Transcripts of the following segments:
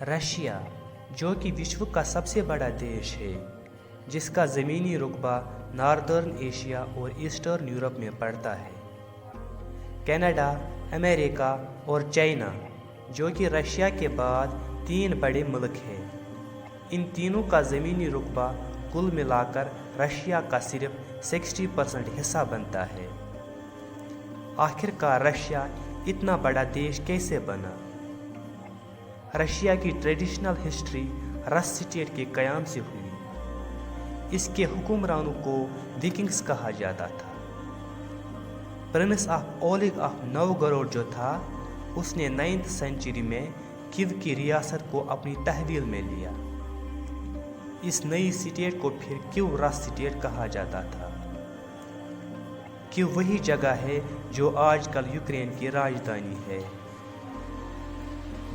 Russia, जो कि विश्व का सबसे बड़ा देश है, जिसका ज़मीनी रुकबा नॉर्दर्न एशिया और ईस्टर्न यूरोप में पड़ता है। कनाडा, अमेरिका और चाइना, जो कि रशिया के बाद 3 बड़े मुल्क हैं। इन तीनों का ज़मीनी रुकबा कुल मिलाकर रशिया का सिर्फ 60% हिस्सा बनता है। आखिरकार रशिया इतना बड़ा देश कैसे बना? रशिया की ट्रेडिशनल हिस्ट्री रस स्टेट के क़याम से हुई। इसके हुक्मरानों को विकिंग्स कहा जाता था। प्रिंस ऑफ ओलिग ऑफ नोवगोरोड जो था, उसने 9th सेंचुरी में कीव की रियासत को अपनी तहवील में लिया। इस नई स्टेट को फिर कीव रस स्टेट कहा जाता था। कीव वही जगह है जो आजकल यूक्रेन की राजधानी है।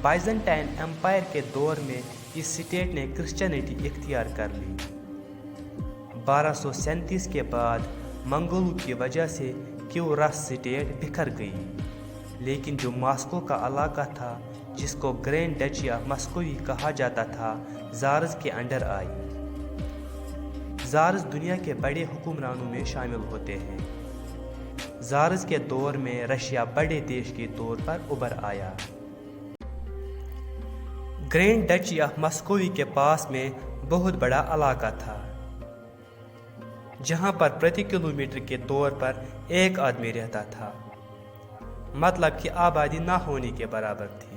बाइजेंटाइन एम्पायर के दौर में इस स्टेट ने क्रिश्चियनिटी इख्तियार कर ली। 1237 के बाद मंगोलों की वजह से कीव रस स्टेट बिखर गई, लेकिन जो मॉस्को का इलाका था, जिसको ग्रैंड डची ऑफ मस्कोवी कहा जाता था, ज़ार्स के अंडर आई। ज़ार्स दुनिया के बड़े हुक्मरानों में शामिल होते हैं। ज़ार्स के दौर में रशिया बड़े देश के तौर पर उभर आया। ग्रैंड डची ऑफ मस्कोवी के पास में बहुत बड़ा इलाका था, जहां पर प्रति किलोमीटर के तौर पर 1 आदमी रहता था, मतलब कि आबादी ना होने के बराबर थी।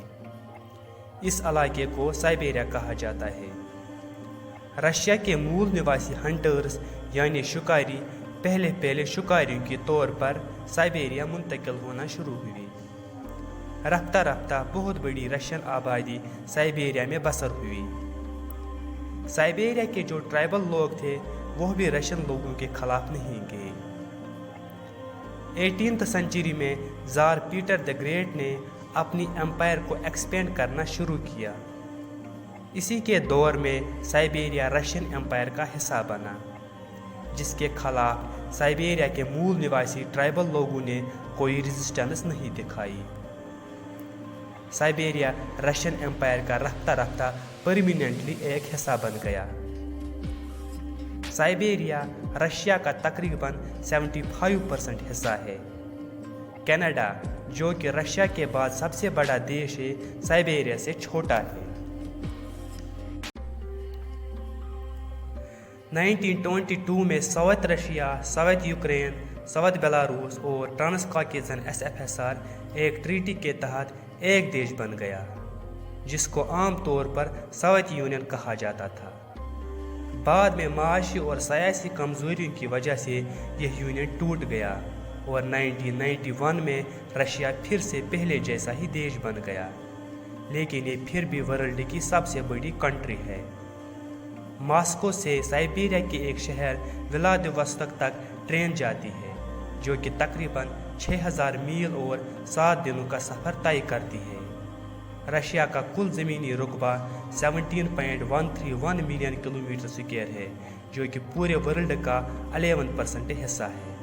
इस इलाके को साइबेरिया कहा जाता है। रशिया के मूल निवासी हंटर्स यानी शिकारी पहले शिकारियों के तौर पर साइबेरिया मुंतकिल होना शुरू हुई। रफ्ता रफ्ता बहुत बड़ी रशियन आबादी साइबेरिया में बसर हुई। साइबेरिया के जो ट्राइबल लोग थे, वह भी रशियन लोगों के खिलाफ नहीं गए। 18th सेंचुरी में ज़ार पीटर द ग्रेट ने अपनी एम्पायर को एक्सपेंड करना शुरू किया। इसी के दौर में साइबेरिया रशियन एम्पायर का हिस्सा बना, जिसके खिलाफ साइबेरिया के मूल निवासी ट्राइबल लोगों ने कोई रेजिस्टेंस नहीं दिखाई। साइबेरिया रशियन एम्पायर का रफ्ता रफ्ता परमानेंटली एक हिस्सा बन गया। साइबेरिया रशिया का तकरीबन 75% हिस्सा है। कनाडा, जो कि रशिया के बाद सबसे बड़ा देश है, साइबेरिया से छोटा है। 1922 में south Russia, south Ukraine, south Belarus और ट्रांसकाकेशन SFSR एक ट्रीटी के तहत एक देश बन गया, जिसको आम तौर पर साउथ यूनियन कहा जाता था। बाद में माशी और सियासी कमजोरियों की वजह से यह यूनियन टूट गया और 1991 में रशिया फिर से पहले जैसा ही देश बन गया, लेकिन ये फिर भी वर्ल्ड की सबसे बड़ी कंट्री है। मॉस्को से साइबेरिया के एक शहर व्लादिवोस्तोक तक ट्रेन जाती है, जो कि तकरीबन 6000 मील और 7 दिनों का सफ़र तय करती है। रशिया का कुल ज़मीनी रुकबा 17.131 मिलियन किलोमीटर स्क्वायर है, जो कि पूरे वर्ल्ड का 11% हिस्सा है।